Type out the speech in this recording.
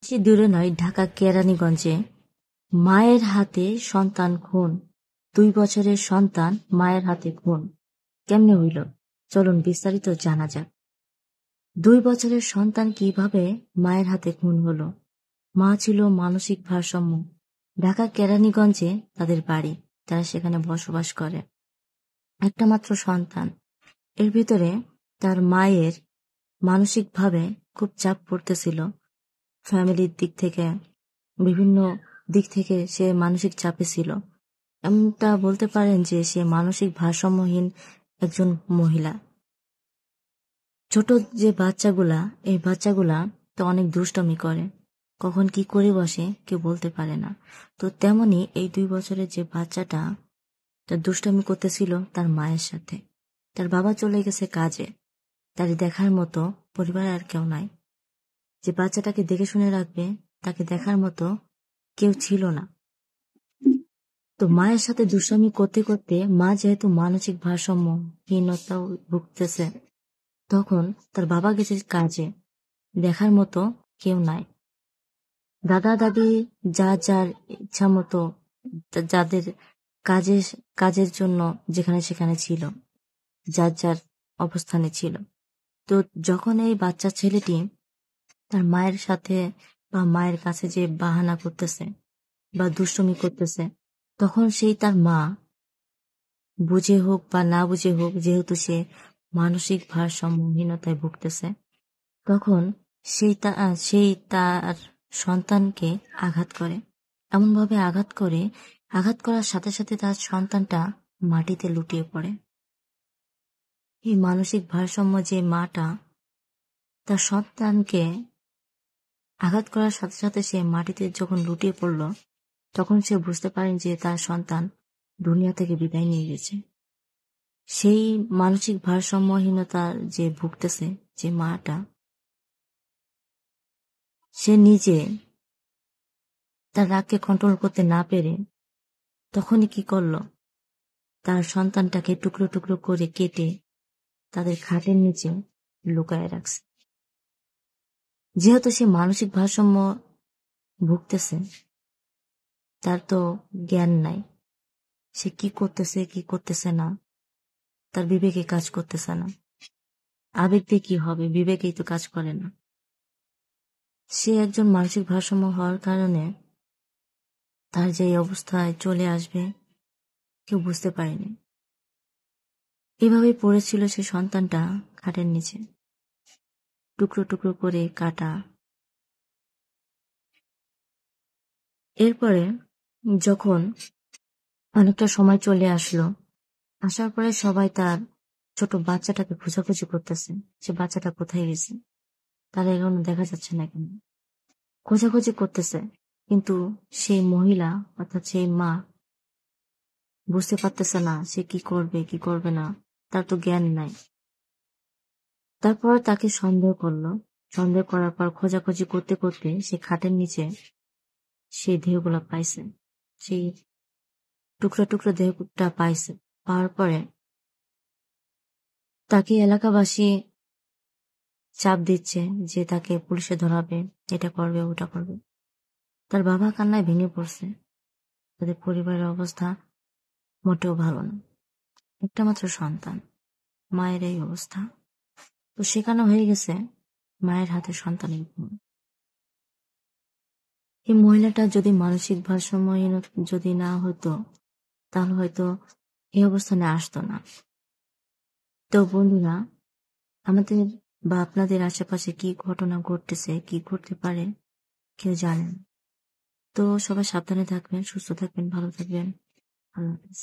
বেশি দূরে নয়, ঢাকা কেরানীগঞ্জে মায়ের হাতে সন্তান খুন। 2 বছরের সন্তান মায়ের হাতে খুন। কেমনে হইল? চলুন বিস্তারিত জানা যাক। 2 বছরের সন্তান কিভাবে মায়ের হাতে খুন হলো? মা ছিল মানসিক ভারসাম্য। ঢাকা কেরানীগঞ্জে তাদের বাড়ি, তারা সেখানে বসবাস করে। একটা মাত্র সন্তান। এর ভিতরে তার মায়ের মানসিকভাবে খুব চাপ পড়তেছিল। ফ্যামিলির দিক থেকে, বিভিন্ন দিক থেকে সে মানসিক চাপে ছিল। এমনটা বলতে পারেন যে সে মানসিক ভারসাম্যহীন একজন মহিলা। ছোট যে বাচ্চাগুলা, এই বাচ্চাগুলা তো অনেক দুষ্টমি করে, কখন কি করে বসে কেউ বলতে পারে না। তো তেমনি এই 2 বছরের যে বাচ্চাটা, তার দুষ্টমি করতেছিল তার মায়ের সাথে। তার বাবা চলে গেছে কাজে, তার দেখার মতো পরিবারে আর কেউ নাই। যে বাচ্চাটাকে দেখে শুনে রাখবে, তাকে দেখার মতো কেউ ছিল না। তো মায়ের সাথে দুষ্টামি করতে করতে মা যেহেতু মানসিক ভারসাম্যহীনতা ভুগতেছে, তখন তার বাবা গেছে কাজে, দেখার মতো কেউ নাই। দাদা দাদি যার ইচ্ছা মতো যাদের কাজের জন্য যেখানে সেখানে ছিল, যার অবস্থানে ছিল। তো যখন এই বাচ্চা ছেলেটি তার মায়ের সাথে বা মায়ের কাছে যে বাহানা করতেছে বা দুষ্টুমি করতেছে, তখন সেই তার মা বুঝে হোক বা না বুঝে হোক, যেহেতু সে মানসিক ভারসাম্যহীনতায় ভুগতেছে, তখন সেই তার সন্তানকে আঘাত করে। এমনভাবে আঘাত করার সাথে সাথে তার সন্তানটা মাটিতে লুটিয়ে পড়ে। এই মানসিক ভারসাম্য যে মাটা তার সন্তানকে আঘাত করার সাথে সাথে সে মাটিতে যখন লুটিয়ে পড়ল, তখন সে বুঝতে পারেন যে তার সন্তান দুনিয়া থেকে বিদায় নিয়ে গেছে। সেই মানসিক ভারসাম্যহীনতার যে ভুগতেছে যে মাটা, সে নিজে তার রাগকে কন্ট্রোল করতে না পেরে তখনই কি করলো, তার সন্তানটাকে টুকরো টুকরো করে কেটে তাদের খাটের নিচে লুকায় রাখছে। যেহেতু সে মানসিক ভারসাম্য ভুগতেছে, তার তো জ্ঞান নাই, সে কি করতেছে কি করতেছে না, তার বিবেকে কাজ করতেছে না। আবেগ দিয়ে কি হবে, বিবেকেই তো কাজ করে না। সে একজন মানসিক ভারসাম্য হওয়ার কারণে তার যে অবস্থায় চলে আসবে কেউ বুঝতে পারেনি। এভাবেই পড়েছিল সে সন্তানটা খাটের নিচে, টুকরো টুকরো করে কাটা। এরপরে যখন অনেকটা সময় চলে আসলো, আসার পরে সবাই তার ছোট বাচ্চাটাকে খোঁজাখুঁজি করতেছে, সে বাচ্চাটা কোথায় গেছে, তারা এখনো দেখা যাচ্ছে না কেন। খোঁজাখুঁজি করতেছে, কিন্তু সেই মহিলা অর্থাৎ সেই মা বুঝতে পারতেছে না সে কি করবে কি করবে না, তার তো জ্ঞান নাই। তারপর তাকে সন্দেহ করলো। সন্দেহ করার পর খোঁজাখুঁজি করতে করতে সে খাটের নিচে সেই দেহগুলো পাইছে, সেই টুকরো টুকরো দেহটা পাইছে। পাওয়ার পরে তাকে এলাকাবাসী চাপ দিচ্ছে যে তাকে পুলিশে ধরাবে, এটা করবে ওটা করবে। তার বাবা কান্নায় ভেঙে পড়ছে। তাদের পরিবারের অবস্থা মোটেও ভালো না। একটা মাত্র সন্তান, মায়ের এই অবস্থা। তো শেখানো হয়ে গেছে মায়ের হাতে সন্তানের খুন। এই মহিলাটা যদি মানসিক ভারসাম্যহীন যদি না হতো, তাহলে হয়তো এই অবস্থানে আসতো না। তো বন্ধুরা, আমাদের বা আপনাদের আশেপাশে কি ঘটনা ঘটতেছে, কি ঘটতে পারে কেউ জানেন। তো সবাই সাবধানে থাকবেন, সুস্থ থাকবেন, ভালো থাকবেন। আল্লাহ হাফেজ।